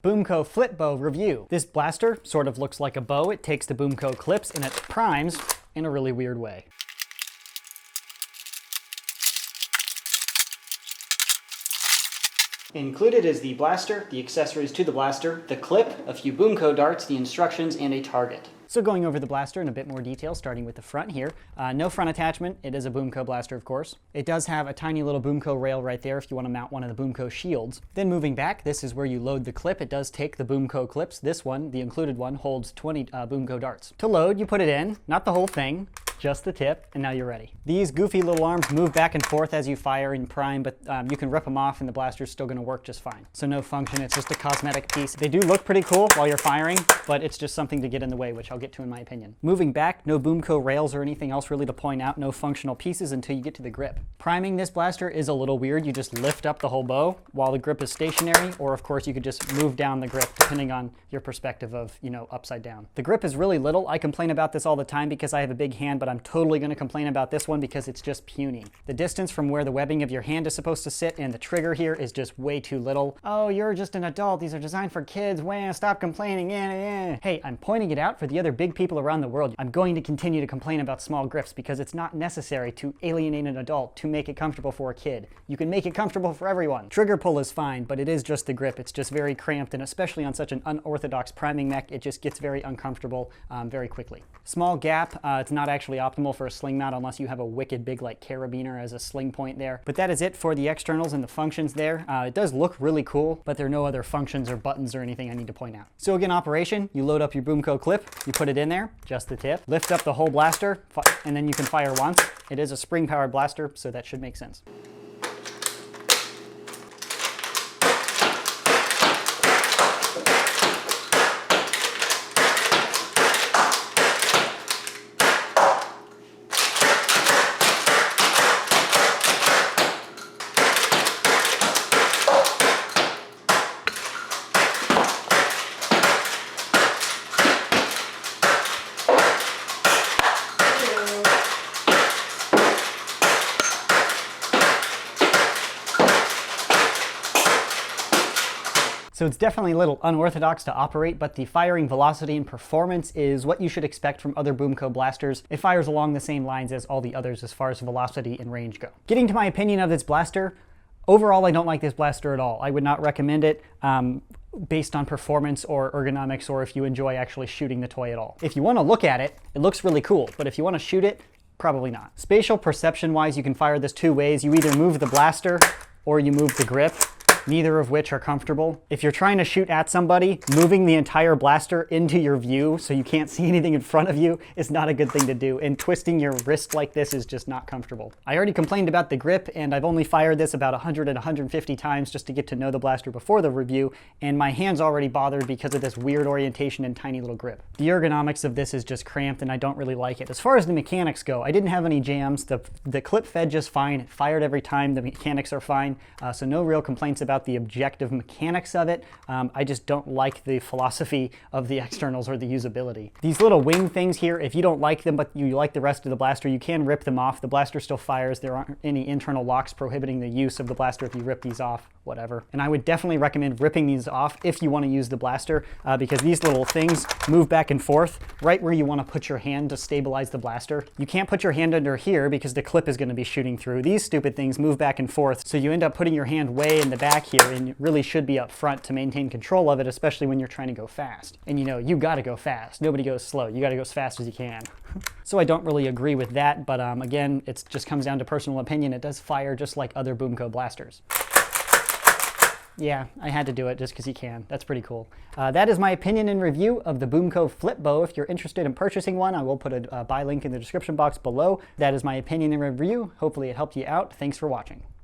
BoomCo Flipbow review. This blaster sort of looks like a bow. It takes the BoomCo clips and it primes in a really weird way. Included is the blaster, the accessories to the blaster, the clip, a few BoomCo darts, the instructions, and a target. So going over the blaster in a bit more detail, starting with the front here. No front attachment. It is a BoomCo blaster, of course. It does have a tiny little BoomCo rail right there if you want to mount one of the BoomCo shields. Then moving back, this is where you load the clip. It does take the BoomCo clips. This one, the included one, holds 20 BoomCo darts. To load, you put it in, not the whole thing, just the tip, and now you're ready. These goofy little arms move back and forth as you fire and prime, but you can rip them off and the blaster's still gonna work just fine. So no function, it's just a cosmetic piece. They do look pretty cool while you're firing, but it's just something to get in the way, which I'll get to in my opinion. Moving back, no BoomCo rails or anything else really to point out, no functional pieces until you get to the grip. Priming this blaster is a little weird. You just lift up the whole bow while the grip is stationary, or of course you could just move down the grip depending on your perspective of, upside down. The grip is really little. I complain about this all the time because I have a big hand, but I'm totally gonna complain about this one because it's just puny. The distance from where the webbing of your hand is supposed to sit and the trigger here is just way too little. Oh, you're just an adult. These are designed for kids. Wah, stop complaining. Hey, I'm pointing it out for the other big people around the world. I'm going to continue to complain about small grips because it's not necessary to alienate an adult to make it comfortable for a kid. You can make it comfortable for everyone. Trigger pull is fine, but it is just the grip. It's just very cramped, and especially on such an unorthodox priming mech, it just gets very uncomfortable very quickly. Small gap. It's not actually optimal for a sling mount unless you have a wicked big like carabiner as a sling point there. But that is it for the externals and the functions there. It does look really cool, but there are no other functions or buttons or anything I need to point out. So again, operation, you load up your BoomCo clip, you put it in there, just the tip, lift up the whole blaster, and then you can fire once. It is a spring-powered blaster, so that should make sense. So it's definitely a little unorthodox to operate, but the firing velocity and performance is what you should expect from other BoomCo blasters. It fires along the same lines as all the others as far as velocity and range go. Getting to my opinion of this blaster, overall I don't like this blaster at all. I would not recommend it based on performance or ergonomics, or if you enjoy actually shooting the toy at all. If you want to look at it, it looks really cool, but if you want to shoot it, probably not. Spatial perception wise, you can fire this two ways. You either move the blaster or you move the grip, neither of which are comfortable. If you're trying to shoot at somebody, moving the entire blaster into your view so you can't see anything in front of you is not a good thing to do, and twisting your wrist like this is just not comfortable. I already complained about the grip, and I've only fired this about 100 and 150 times just to get to know the blaster before the review, and my hand's already bothered because of this weird orientation and tiny little grip. The ergonomics of this is just cramped, and I don't really like it. As far as the mechanics go, I didn't have any jams. The clip fed just fine. It fired every time. The mechanics are fine, so no real complaints about the objective mechanics of it. I just don't like the philosophy of the externals or the usability. These little wing things here, if you don't like them but you like the rest of the blaster, you can rip them off. The blaster still fires. There aren't any internal locks prohibiting the use of the blaster if you rip these off, whatever. And I would definitely recommend ripping these off if you want to use the blaster because these little things move back and forth right where you want to put your hand to stabilize the blaster. You can't put your hand under here because the clip is going to be shooting through. These stupid things move back and forth, so you end up putting your hand way in the back here, and it really should be up front to maintain control of it, especially when you're trying to go fast. And you gotta go fast. Nobody goes slow. You gotta go as fast as you can. So I don't really agree with that, but again, it just comes down to personal opinion. It does fire just like other BoomCo blasters. Yeah, I had to do it just because you can. That's pretty cool. That is my opinion and review of the BoomCo Flipbow. If you're interested in purchasing one, I will put a buy link in the description box below. That is my opinion and review. Hopefully it helped you out. Thanks for watching.